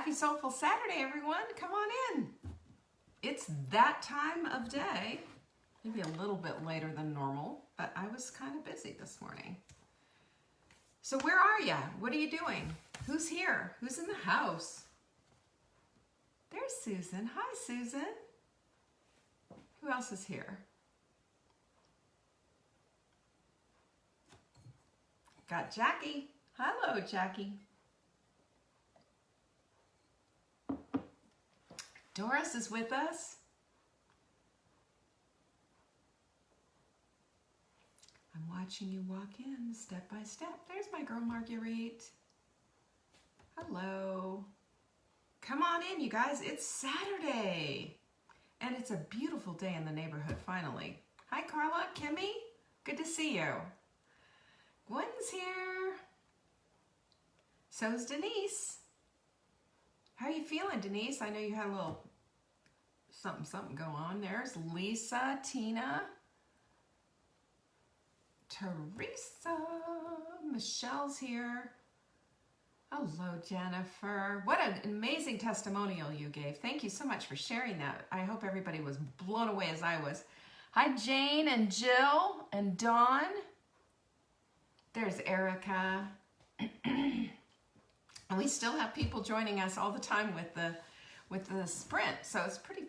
Happy Soulful Saturday, everyone. Come on in. It's that time of day. Maybe a little bit later than normal, but I was kind of busy this morning. So where are ya? What are you doing? Who's here? Who's in the house? There's Susan. Hi, Susan. Who else is here? Got Jackie. Hello, Jackie. Doris is with us. I'm watching you walk in step by step. There's my girl Marguerite. Hello. Come on in, you guys. It's Saturday. And it's a beautiful day in the neighborhood, finally. Hi, Carla, Kimmy. Good to see you. Gwen's here. So's Denise. How are you feeling, Denise? I know you had a little something go on. There's Lisa, Tina, Teresa, Michelle's here. Hello, Jennifer. What an amazing testimonial you gave. Thank you so much for sharing that. I hope everybody was blown away as I was. Hi, Jane and Jill and Dawn. There's Erica. And we still have people joining us all the time with the sprint. So it's pretty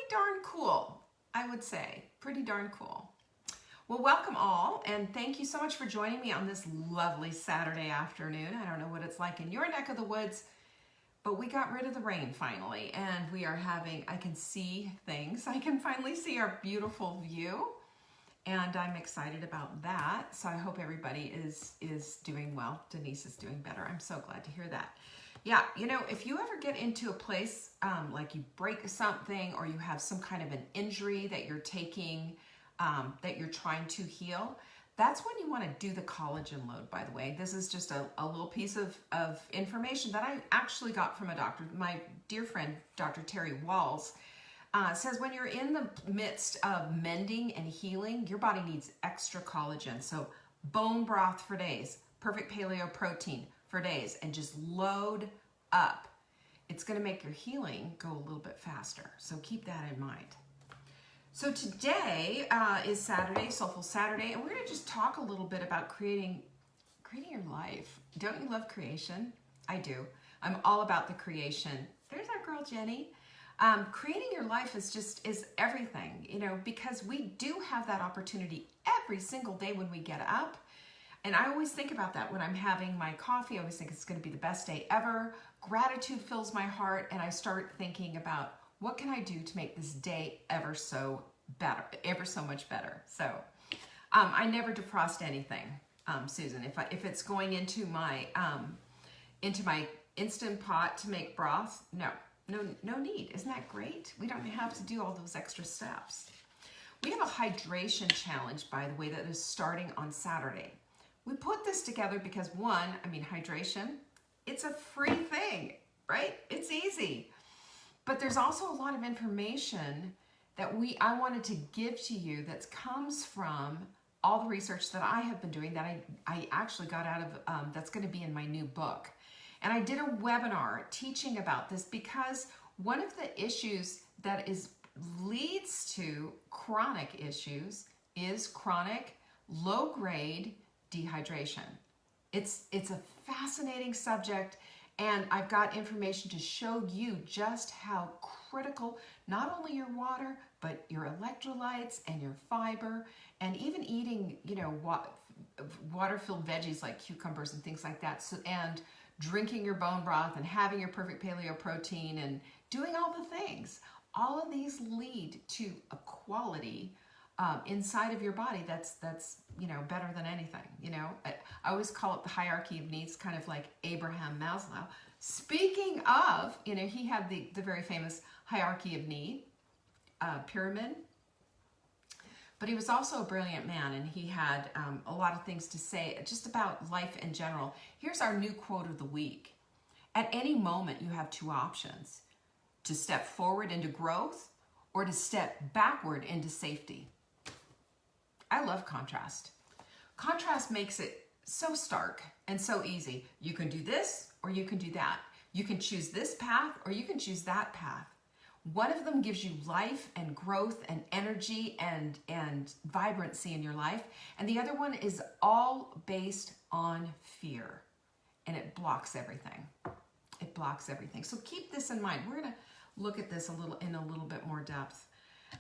darn cool, I would say. Pretty darn cool. Well, welcome all, and thank you so much for joining me on this lovely Saturday afternoon. I don't know what it's like in your neck of the woods, but we got rid of the rain finally, and we are having, I can see things. I can finally see our beautiful view, and I'm excited about that. So I hope everybody is doing well. Denise is doing better. I'm so glad to hear that. Yeah, you know, if you ever get into a place like you break something or you have some kind of an injury that you're taking, that you're trying to heal, that's when you want to do the collagen load, by the way. This is just a little piece of information that I actually got from a doctor. My dear friend, Dr. Terry Walls, says when you're in the midst of mending and healing, your body needs extra collagen. So bone broth for days, perfect paleo protein for days, and just load up. It's going to make your healing go a little bit faster. So keep that in mind. So today is Saturday, Soulful Saturday, and we're going to just talk a little bit about creating your life. Don't you love creation? I do. I'm all about the creation. There's our girl Jenny. Creating your life is everything, you know, because we do have that opportunity every single day when we get up. And I always think about that when I'm having my coffee. I always think it's going to be the best day ever. Gratitude fills my heart, and I start thinking about what can I do to make this day ever so much better. So I never defrost anything, Susan. If it's going into my Instant Pot to make broth, no need. Isn't that great? We don't have to do all those extra steps. We have a hydration challenge, by the way, that is starting on Saturday. We put this together because hydration, it's a free thing, right? It's easy. But there's also a lot of information that I wanted to give to you that comes from all the research that I have been doing that I actually got out of, that's going to be in my new book. And I did a webinar teaching about this because one of the issues that leads to chronic issues is chronic low-grade dehydration. It's a fascinating subject, and I've got information to show you just how critical not only your water, but your electrolytes and your fiber, and even eating, you know, water-filled veggies like cucumbers and things like that, and drinking your bone broth and having your perfect paleo protein and doing all the things. All of these lead to a quality inside of your body that's you know, better than anything. You know, I always call it the hierarchy of needs, kind of like Abraham Maslow. Speaking of, you know, he had the very famous hierarchy of need pyramid, but he was also a brilliant man, and he had a lot of things to say just about life in general. Here's our new quote of the week. At any moment, you have two options: to step forward into growth or to step backward into safety. I love contrast. Contrast makes it so stark and so easy. You can do this or you can do that. You can choose this path or you can choose that path. One of them gives you life and growth and energy and vibrancy in your life. And the other one is all based on fear. And it blocks everything. It blocks everything. So keep this in mind. We're going to look at this in a little bit more depth.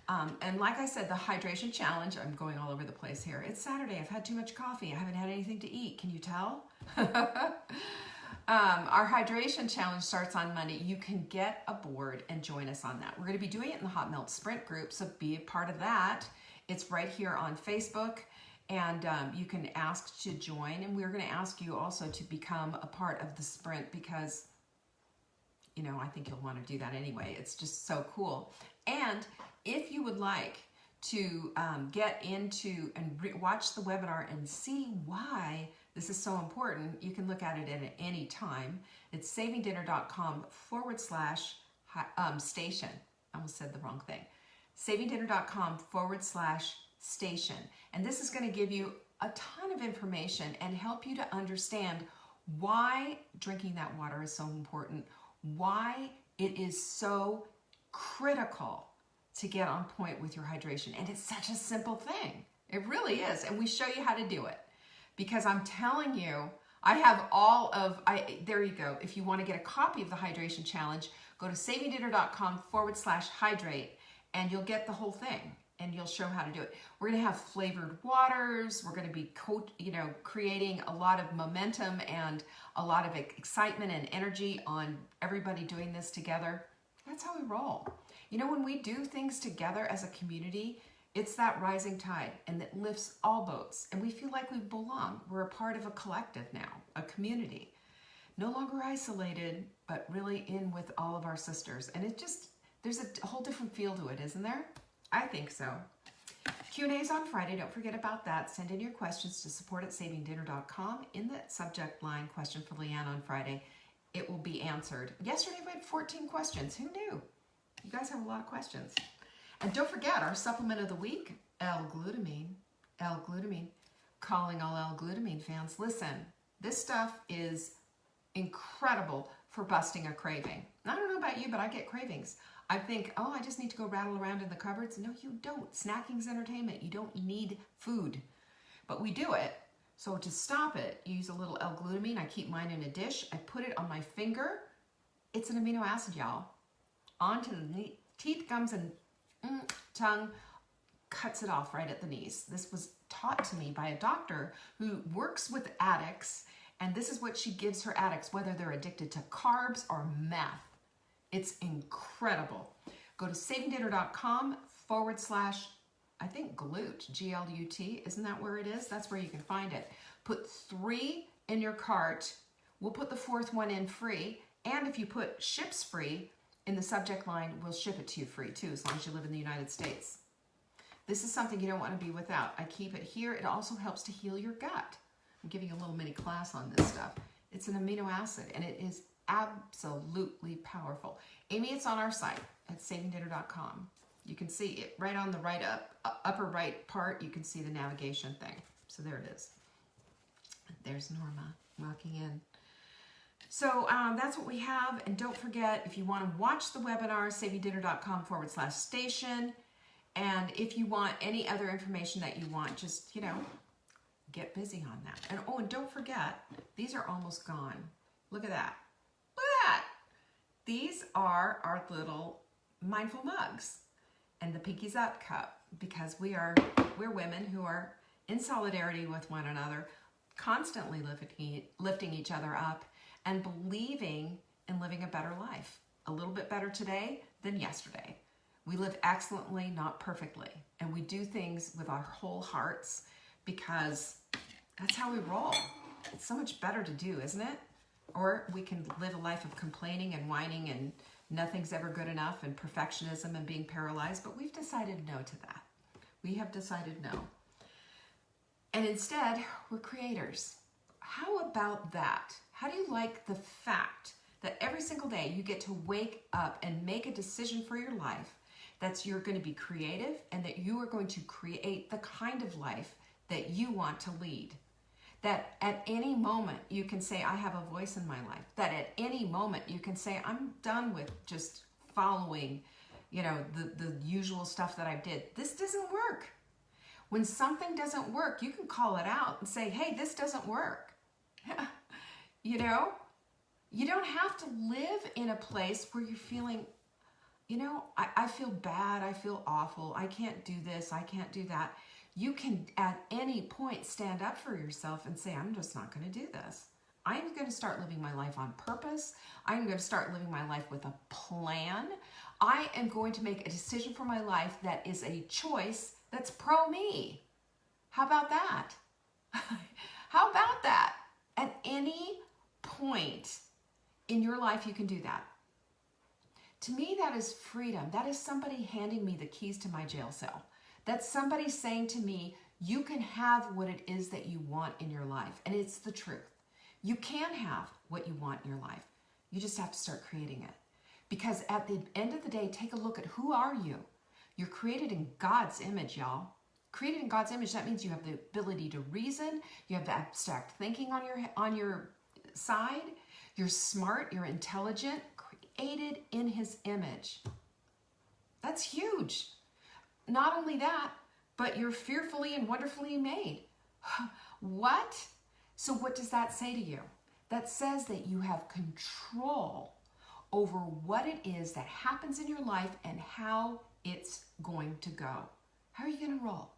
And like I said, the hydration challenge, I'm going all over the place here. It's Saturday. I've had too much coffee. I haven't had anything to eat. Can you tell? Our hydration challenge starts on Monday. You can get aboard and join us on that. We're going to be doing it in the Hot Melt Sprint group, so be a part of that. It's right here on Facebook, and you can ask to join. And we're going to ask you also to become a part of the sprint because, you know, I think you'll want to do that anyway. It's just so cool. And if you would like to get into and watch the webinar and see why this is so important, you can look at it at any time. It's savingdinner.com/station. I almost said the wrong thing. savingdinner.com/station. And this is going to give you a ton of information and help you to understand why drinking that water is so important, why it is so critical to get on point with your hydration. And it's such a simple thing. It really is. And we show you how to do it. Because I'm telling you, I have there you go. If you want to get a copy of the hydration challenge, go to savingdinner.com/hydrate and you'll get the whole thing and you'll show how to do it. We're going to have flavored waters. We're going to be creating a lot of momentum and a lot of excitement and energy on everybody doing this together. That's how we roll. You know, when we do things together as a community, it's that rising tide, and it lifts all boats, and we feel like we belong. We're a part of a collective now, a community. No longer isolated, but really in with all of our sisters. And there's a whole different feel to it, isn't there? I think so. Q&A's on Friday. Don't forget about that. Send in your questions to support@savingdinner.com. In the subject line, question for Leanne on Friday. It will be answered. Yesterday we had 14 questions. Who knew? You guys have a lot of questions. And don't forget our supplement of the week, L-glutamine. L-glutamine. Calling all L-glutamine fans. Listen, this stuff is incredible for busting a craving. I don't know about you, but I get cravings. I think, oh, I just need to go rattle around in the cupboards. No, you don't. Snacking's entertainment. You don't need food. But we do it. So to stop it, use a little L-glutamine. I keep mine in a dish. I put it on my finger. It's an amino acid, y'all. Onto the teeth, gums, and tongue, cuts it off right at the knees. This was taught to me by a doctor who works with addicts, and this is what she gives her addicts, whether they're addicted to carbs or meth. It's incredible. Go to savingdinner.com / I think GLUT, G-L-U-T. Isn't that where it is? That's where you can find it. Put 3 in your cart. We'll put the 4th one in free. And if you put ships free in the subject line, we'll ship it to you free too, as long as you live in the United States. This is something you don't want to be without. I keep it here. It also helps to heal your gut. I'm giving you a little mini class on this stuff. It's an amino acid, and it is absolutely powerful. Amy, it's on our site at savingdinner.com. You can see it right on the upper right part. You can see the navigation thing. So there it is. There's Norma walking in. So that's what we have. And don't forget, if you want to watch the webinar, savingdinner.com / station. And if you want any other information that you want, just, get busy on that. And oh, and don't forget, these are almost gone. Look at that. Look at that. These are our little mindful mugs and the Pinkies Up cup, because we're women who are in solidarity with one another, constantly lifting each other up and believing in living a better life. A little bit better today than yesterday. We live excellently, not perfectly. And we do things with our whole hearts because that's how we roll. It's so much better to do, isn't it? Or we can live a life of complaining and whining and nothing's ever good enough and perfectionism and being paralyzed. But we've decided no to that. We have decided no. And instead, we're creators. How about that? How do you like the fact that every single day you get to wake up and make a decision for your life that you're going to be creative and that you are going to create the kind of life that you want to lead? That at any moment you can say, I have a voice in my life. That at any moment you can say, I'm done with just following, the usual stuff that I did. This doesn't work. When something doesn't work, you can call it out and say, hey, this doesn't work. You don't have to live in a place where you're feeling, I feel bad, I feel awful, I can't do this, I can't do that. You can at any point stand up for yourself and say, I'm just not going to do this. I'm going to start living my life on purpose. I'm going to start living my life with a plan. I am going to make a decision for my life that is a choice that's pro me. How about that? How about that? At any point in your life, you can do that. To me, that is freedom. That is somebody handing me the keys to my jail cell. That's somebody saying to me, you can have what it is that you want in your life. And it's the truth. You can have what you want in your life. You just have to start creating it. Because at the end of the day, take a look at who are you? You're created in God's image, y'all. Created in God's image, that means you have the ability to reason. You have the abstract thinking on your side. You're smart, you're intelligent, created in his image. That's huge. Not only that, but you're fearfully and wonderfully made. What? So what does that say to you? That says that you have control over what it is that happens in your life and how it's going to go. How are you going to roll?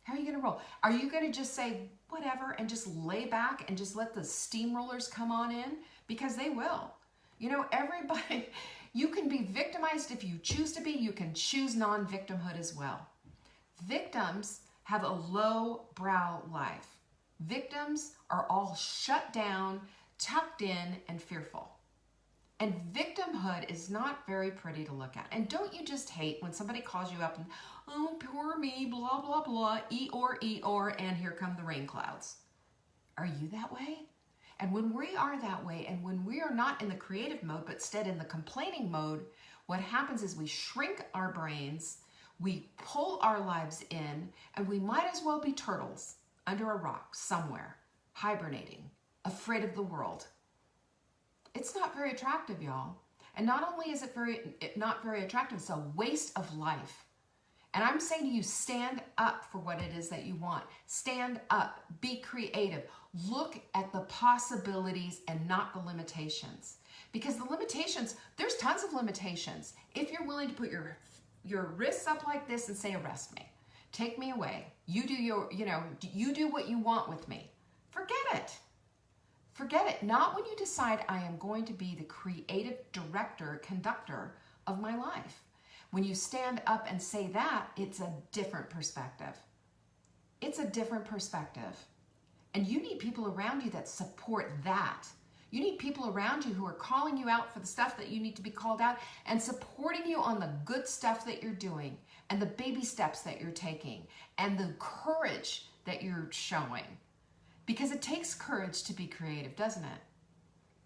How are you going to roll? Are you going to just say whatever and just lay back and just let the steamrollers come on in? Because they will. Everybody, you can be victimized if you choose to be. You can choose non-victimhood as well. Victims have a low-brow life. Victims are all shut down, tucked in, and fearful. And victimhood is not very pretty to look at. And don't you just hate when somebody calls you up and, oh, poor me, blah, blah, blah, Eeyore, and here come the rain clouds. Are you that way? And when we are that way, and when we are not in the creative mode, but instead in the complaining mode, what happens is we shrink our brains, we pull our lives in, and we might as well be turtles under a rock somewhere, hibernating, afraid of the world. It's not very attractive, y'all. And not only is it not very attractive, it's a waste of life. And I'm saying to you, stand up for what it is that you want. Stand up, be creative. Look at the possibilities and not the limitations. Because the limitations, there's tons of limitations. If you're willing to put your wrists up like this and say, arrest me, take me away. You do you do what you want with me. Forget it. Forget it. Not when you decide I am going to be the creative director, conductor of my life. When you stand up and say that, it's a different perspective. It's a different perspective. And you need people around you that support that. You need people around you who are calling you out for the stuff that you need to be called out and supporting you on the good stuff that you're doing and the baby steps that you're taking and the courage that you're showing. Because it takes courage to be creative, doesn't it?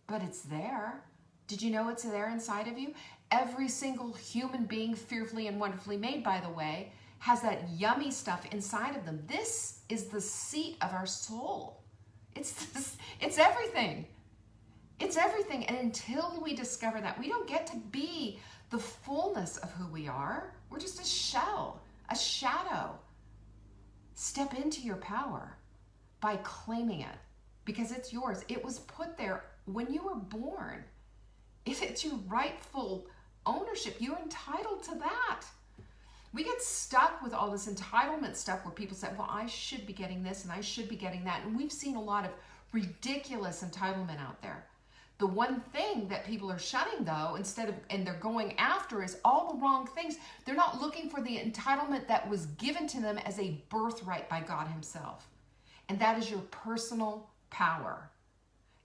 But it's there. Did you know it's there inside of you? Every single human being, fearfully and wonderfully made, by the way, has that yummy stuff inside of them. This is the seat of our soul. It's everything. It's everything. And until we discover that, we don't get to be the fullness of who we are. We're just a shell, a shadow. Step into your power by claiming it because it's yours. It was put there when you were born. If it's your rightful ownership, you're entitled to that. We get stuck with all this entitlement stuff where people say, well, I should be getting this and I should be getting that. And we've seen a lot of ridiculous entitlement out there. The one thing that people are shunning though, and they're going after is all the wrong things. They're not looking for the entitlement that was given to them as a birthright by God himself. And that is your personal power.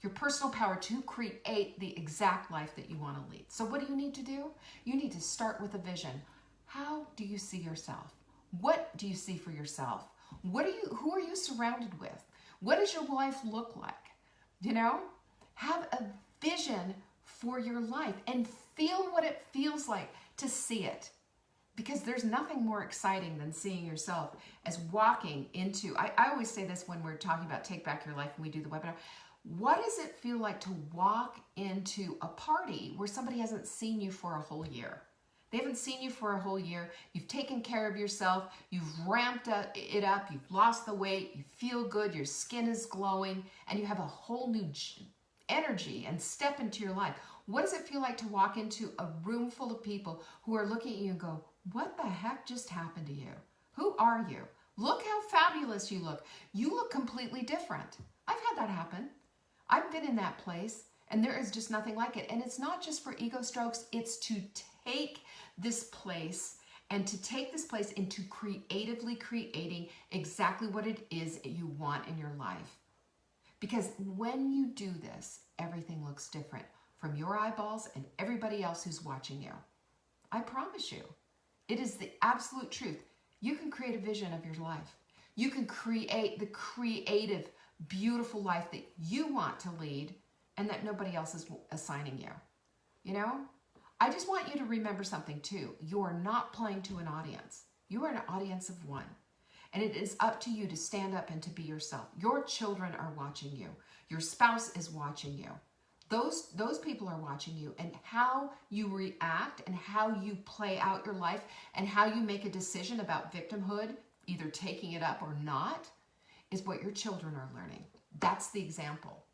Your personal power to create the exact life that you want to lead. So what do you need to do? You need to start with a vision. How do you see yourself? What do you see for yourself? Who are you surrounded with? What does your life look like? Have a vision for your life and feel what it feels like to see it. Because there's nothing more exciting than seeing yourself as walking into, I always say this when we're talking about Take Back Your Life and we do the webinar. What does it feel like to walk into a party where somebody hasn't seen you for a whole year? They haven't seen you for a whole year. You've taken care of yourself. You've ramped it up. You've lost the weight. You feel good. Your skin is glowing. And you have a whole new energy and step into your life. What does it feel like to walk into a room full of people who are looking at you and go, what the heck just happened to you? Who are you? Look how fabulous you look. You look completely different. I've had that happen. I've been in that place, and there is just nothing like it. And it's not just for ego strokes. It's to take this place and to take this place into creatively creating exactly what it is you want in your life. Because when you do this, everything looks different from your eyeballs and everybody else who's watching you. I promise you, it is the absolute truth. You can create a vision of your life. You can create the creative, beautiful life that you want to lead and that nobody else is assigning you. You know? I just want you to remember something too. You are not playing to an audience. You are an audience of one. And it is up to you to stand up and to be yourself. Your children are watching you. Your spouse is watching you. Those people are watching you, and how you react and how you play out your life and how you make a decision about victimhood, either taking it up or not, is what your children are learning. That's the example.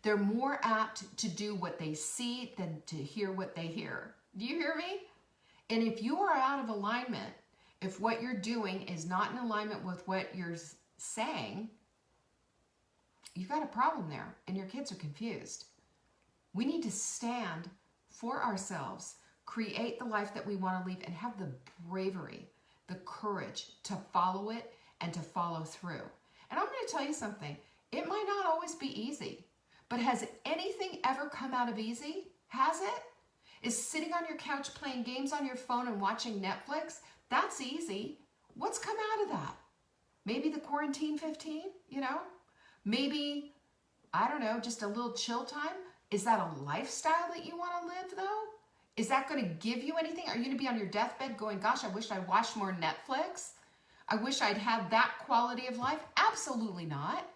They're more apt to do what they see than to hear what they hear. Do you hear me? And if you are out of alignment, if what you're doing is not in alignment with what you're saying, you've got a problem there, and your kids are confused. We need to stand for ourselves, create the life that we want to live, and have the bravery, the courage to follow it and to follow through. And I'm going to tell you something. It might not always be easy, but has anything ever come out of easy? Has it? Is sitting on your couch playing games on your phone and watching Netflix? That's easy. What's come out of that? Maybe the quarantine 15, you know? Maybe, I don't know, just a little chill time? Is that a lifestyle that you want to live, though? Is that going to give you anything? Are you going to be on your deathbed going, gosh, I wish I watched more Netflix? I wish I'd had that quality of life? Absolutely not.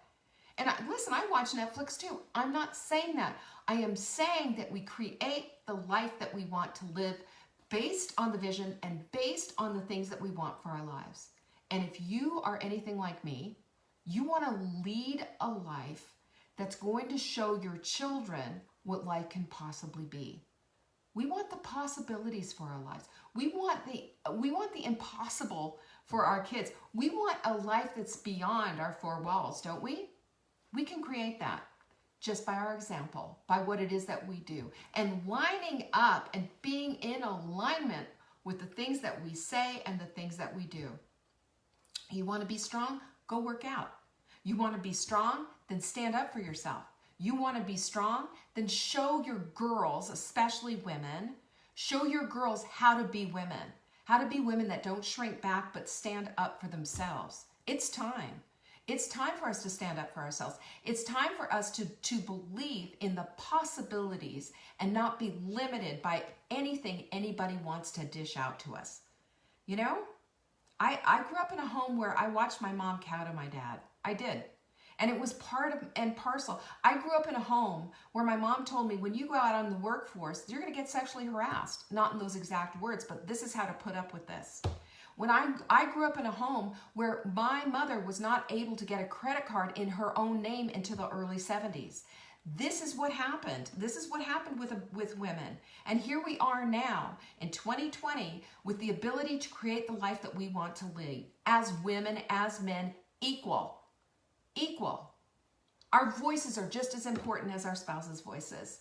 And listen, I watch Netflix too. I'm not saying that. I am saying that we create the life that we want to live based on the vision and based on the things that we want for our lives. And if you are anything like me, you want to lead a life that's going to show your children what life can possibly be. We want the possibilities for our lives. We want the impossible for our kids. We want a life that's beyond our four walls, don't we? We can create that just by our example, by what it is that we do, and lining up and being in alignment with the things that we say and the things that we do. You want to be strong? Go work out. You want to be strong? Then stand up for yourself. You want to be strong? Then show your girls, especially women, show your girls how to be women that don't shrink back but stand up for themselves. It's time. It's time for us to stand up for ourselves. It's time for us to believe in the possibilities and not be limited by anything anybody wants to dish out to us. You know, I grew up in a home where I watched my mom cow to my dad. I did. And it was part of and parcel. I grew up in a home where my mom told me, when you go out on the workforce, you're going to get sexually harassed. Not in those exact words, but this is how to put up with this. When I grew up in a home where my mother was not able to get a credit card in her own name until the early 70s. This is what happened. This is what happened with women. And here we are now in 2020 with the ability to create the life that we want to lead. As women, as men, equal. Equal. Our voices are just as important as our spouses' voices.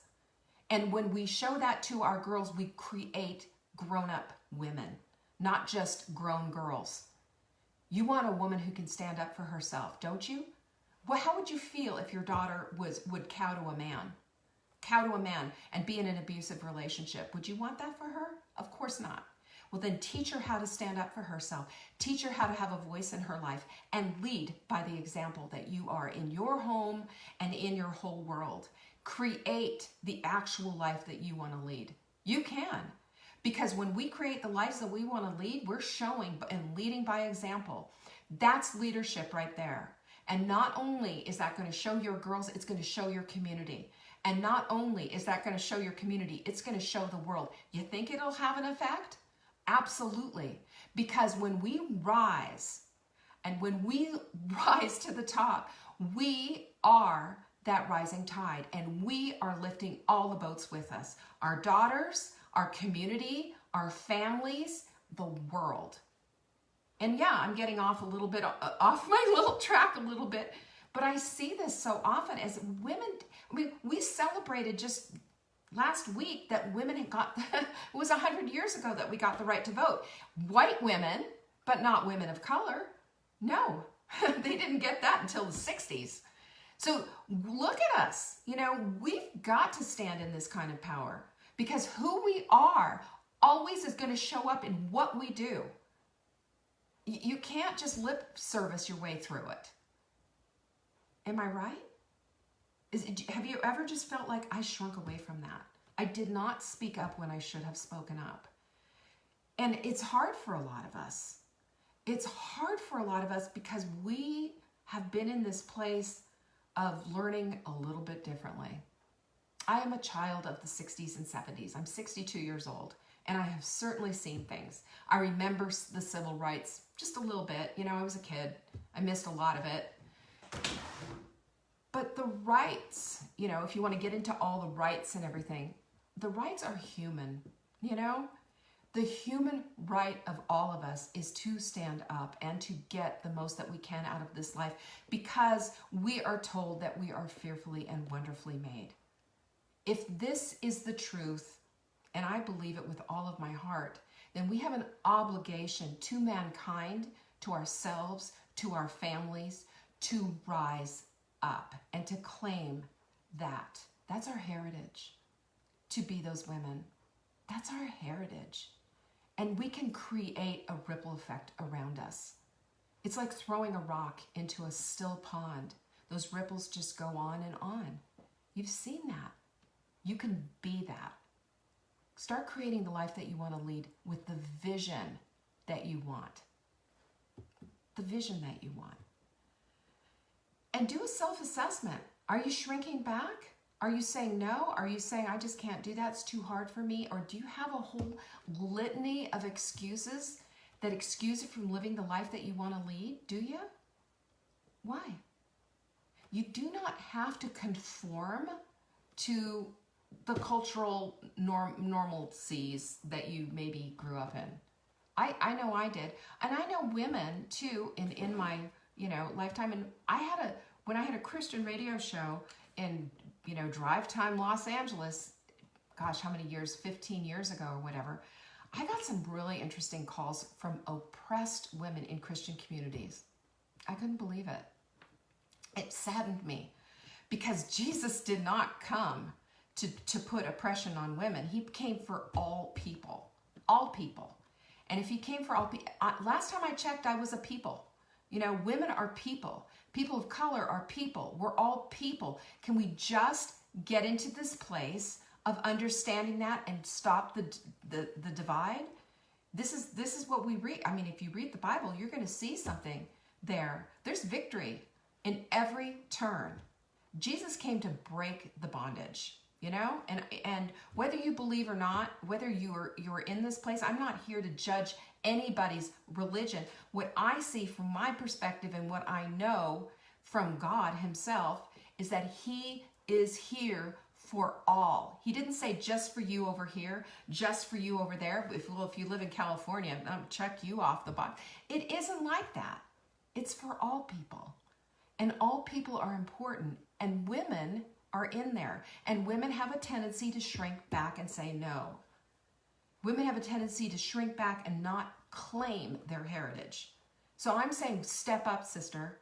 And when we show that to our girls, we create grown-up women, not just grown girls. You want a woman who can stand up for herself, don't you? Well, how would you feel if your daughter would cow to a man and be in an abusive relationship? Would you want that for her? Of course not. Well, then teach her how to stand up for herself. Teach her how to have a voice in her life and lead by the example that you are in your home and in your whole world. Create the actual life that you want to lead. You can. Because when we create the lives that we want to lead, we're showing and leading by example. That's leadership right there. And not only is that going to show your girls, it's going to show your community. And not only is that going to show your community, it's going to show the world. You think it'll have an effect? Absolutely. Because when we rise, and when we rise to the top, we are that rising tide, and we are lifting all the boats with us. Our daughters, our community, our families, the world. And yeah, I'm getting off a little bit, off my little track a little bit, but I see this so often as women. I mean, we celebrated just last week that women had got, it was 100 years ago that we got the right to vote. White women, but not women of color. No, they didn't get that until the 60s. So look at us. You know, we've got to stand in this kind of power, because who we are always is going to show up in what we do. You can't just lip service your way through it. Am I right? Have you ever just felt like I shrunk away from that? I did not speak up when I should have spoken up. And it's hard for a lot of us. It's hard for a lot of us because we have been in this place of learning a little bit differently. I am a child of the 60s and 70s. I'm 62 years old, and I have certainly seen things. I remember the civil rights just a little bit. You know, I was a kid. I missed a lot of it. But the rights, you know, if you want to get into all the rights and everything, the rights are human, you know? The human right of all of us is to stand up and to get the most that we can out of this life, because we are told that we are fearfully and wonderfully made. If this is the truth, and I believe it with all of my heart, then we have an obligation to mankind, to ourselves, to our families, to rise up and to claim that. That's our heritage, to be those women. That's our heritage. And we can create a ripple effect around us. It's like throwing a rock into a still pond. Those ripples just go on and on. You've seen that. You can be that. Start creating the life that you want to lead with the vision that you want. The vision that you want. And do a self-assessment. Are you shrinking back? Are you saying no? Are you saying, I just can't do that, it's too hard for me? Or do you have a whole litany of excuses that excuse you from living the life that you want to lead? Do you? Why? You do not have to conform to the cultural normalcies that you maybe grew up in. I know I did. And I know women too in my, you know, lifetime. And when I had a Christian radio show in, you know, drive time Los Angeles, gosh, how many years, 15 years ago or whatever, I got some really interesting calls from oppressed women in Christian communities. I couldn't believe it. It saddened me, because Jesus did not come to put oppression on women. He came for all people, all people. And if he came for all people, last time I checked, I was a people. You know, women are people. People of color are people. We're all people. Can we just get into this place of understanding that and stop the divide? This is what we read. I mean, if you read the Bible, you're going to see something there. There's victory in every turn. Jesus came to break the bondage, you know? And whether you believe or not, whether you're in this place, I'm not here to judge anybody's religion. What I see from my perspective and what I know from God himself is that he is here for all. He didn't say just for you over here, just for you over there. If you live in California, check you off the box. It isn't like that. It's for all people. And all people are important. And women are in there. And women have a tendency to shrink back and say no. Women have a tendency to shrink back and not claim their heritage. So I'm saying step up, sister,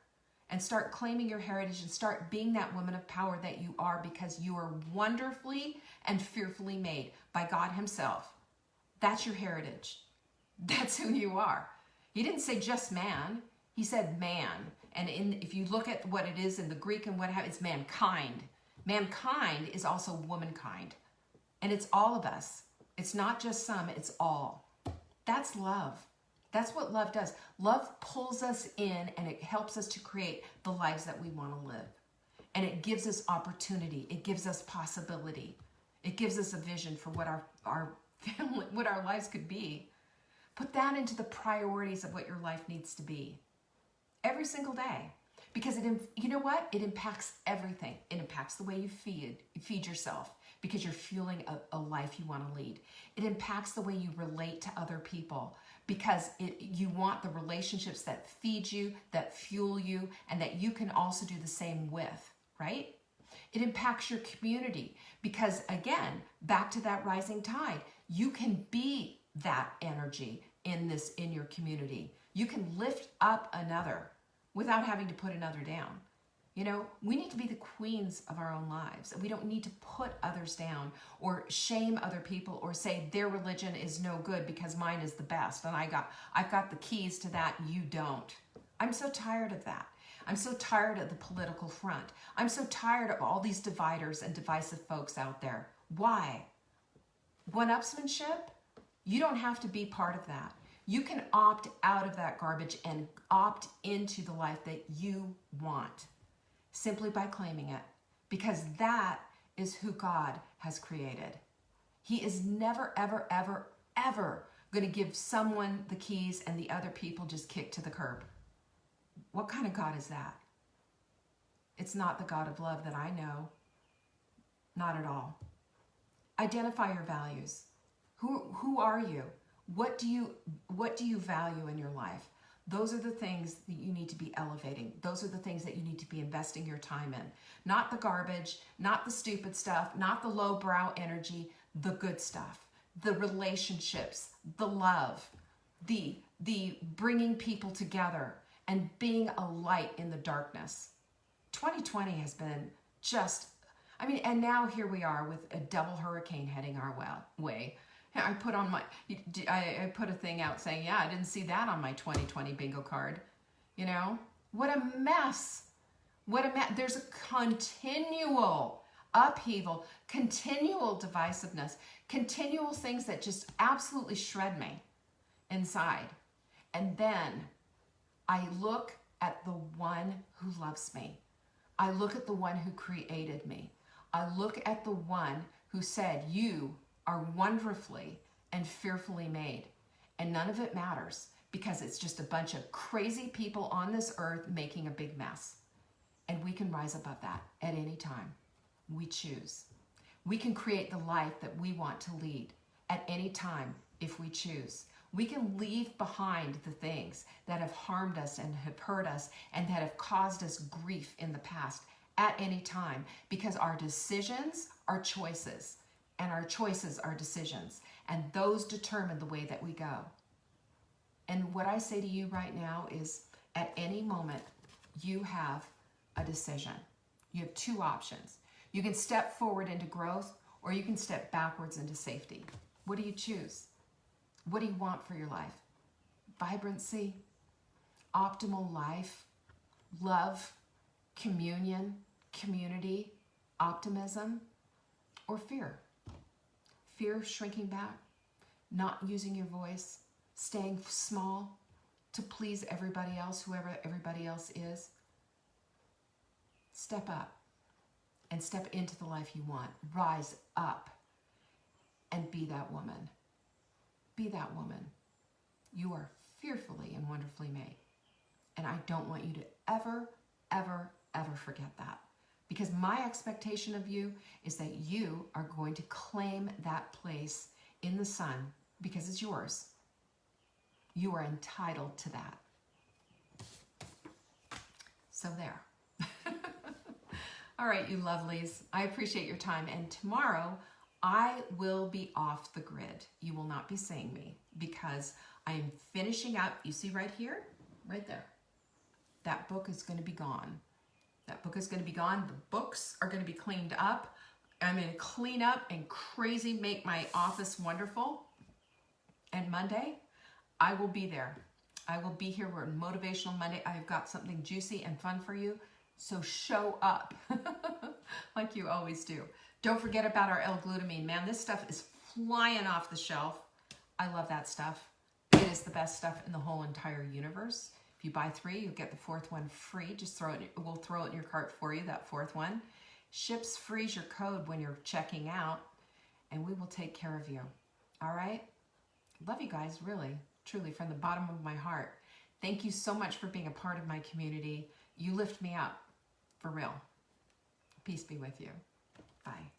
and start claiming your heritage and start being that woman of power that you are, because you are wonderfully and fearfully made by God himself. That's your heritage. That's who you are. He didn't say just man. He said man. And if you look at what it is in the Greek and what it's mankind. Mankind is also womankind. And it's all of us. It's not just some, it's all. That's love. That's what love does. Love pulls us in and it helps us to create the lives that we want to live. And it gives us opportunity. It gives us possibility. It gives us a vision for what our family, what our lives could be. Put that into the priorities of what your life needs to be every single day. Because you know what? It impacts everything. It impacts the way you feed yourself because you're fueling a life you want to lead. It impacts the way you relate to other people because you want the relationships that feed you, that fuel you, and that you can also do the same with, right? It impacts your community because, again, back to that rising tide, you can be that energy in your community. You can lift up another without having to put another down. You know, we need to be the queens of our own lives. We don't need to put others down or shame other people or say their religion is no good because mine is the best and I've got the keys to that, you don't. I'm so tired of that. I'm so tired of the political front. I'm so tired of all these dividers and divisive folks out there. Why? One-upsmanship? You don't have to be part of that. You can opt out of that garbage and opt into the life that you want simply by claiming it, because that is who God has created. He is never, ever, ever, ever going to give someone the keys and the other people just kick to the curb. What kind of God is that? It's not the God of love that I know. Not at all. Identify your values. Who are you? What do you value in your life? Those are the things that you need to be elevating. Those are the things that you need to be investing your time in. Not the garbage, not the stupid stuff, not the lowbrow energy, the good stuff, the relationships, the love, the bringing people together and being a light in the darkness. 2020 has been and now here we are with a double hurricane heading our way. I put a thing out saying, yeah, I didn't see that on my 2020 bingo card. You know, what a mess. There's a continual upheaval, continual divisiveness, continual things that just absolutely shred me inside. And then I look at the one who loves me. I look at the one who created me. I look at the one who said, you are wonderfully and fearfully made. And none of it matters because it's just a bunch of crazy people on this earth making a big mess. And we can rise above that at any time. We choose. We can create the life that we want to lead at any time if we choose. We can leave behind the things that have harmed us and have hurt us and that have caused us grief in the past at any time, because our decisions are choices and our choices are decisions, and those determine the way that we go. And what I say to you right now is at any moment you have a decision. You have two options. You can step forward into growth or you can step backwards into safety. What do you choose? What do you want for your life? Vibrancy, optimal life, love, communion, community, optimism, or fear? Fear, shrinking back, not using your voice, staying small to please everybody else, whoever everybody else is. Step up and step into the life you want. Rise up and be that woman. Be that woman. You are fearfully and wonderfully made. And I don't want you to ever, ever, ever forget that. Because my expectation of you is that you are going to claim that place in the sun because it's yours. You are entitled to that. So there. All right, you lovelies. I appreciate your time. And tomorrow, I will be off the grid. You will not be seeing me because I am finishing up. You see right here? Right there. That book is going to be gone. That book is going to be gone. The books are going to be cleaned up. I'm going to clean up and crazy make my office wonderful. And Monday, I will be there. I will be here. We're in Motivational Monday. I've got something juicy and fun for you. So show up like you always do. Don't forget about our L-glutamine. Man, this stuff is flying off the shelf. I love that stuff. It is the best stuff in the whole entire universe. If you buy 3, you'll get the 4th one free. Just throw it, we'll throw it in your cart for you, that 4th one. Ships free is your code when you're checking out, and we will take care of you. All right? Love you guys, really, truly, from the bottom of my heart. Thank you so much for being a part of my community. You lift me up, for real. Peace be with you. Bye.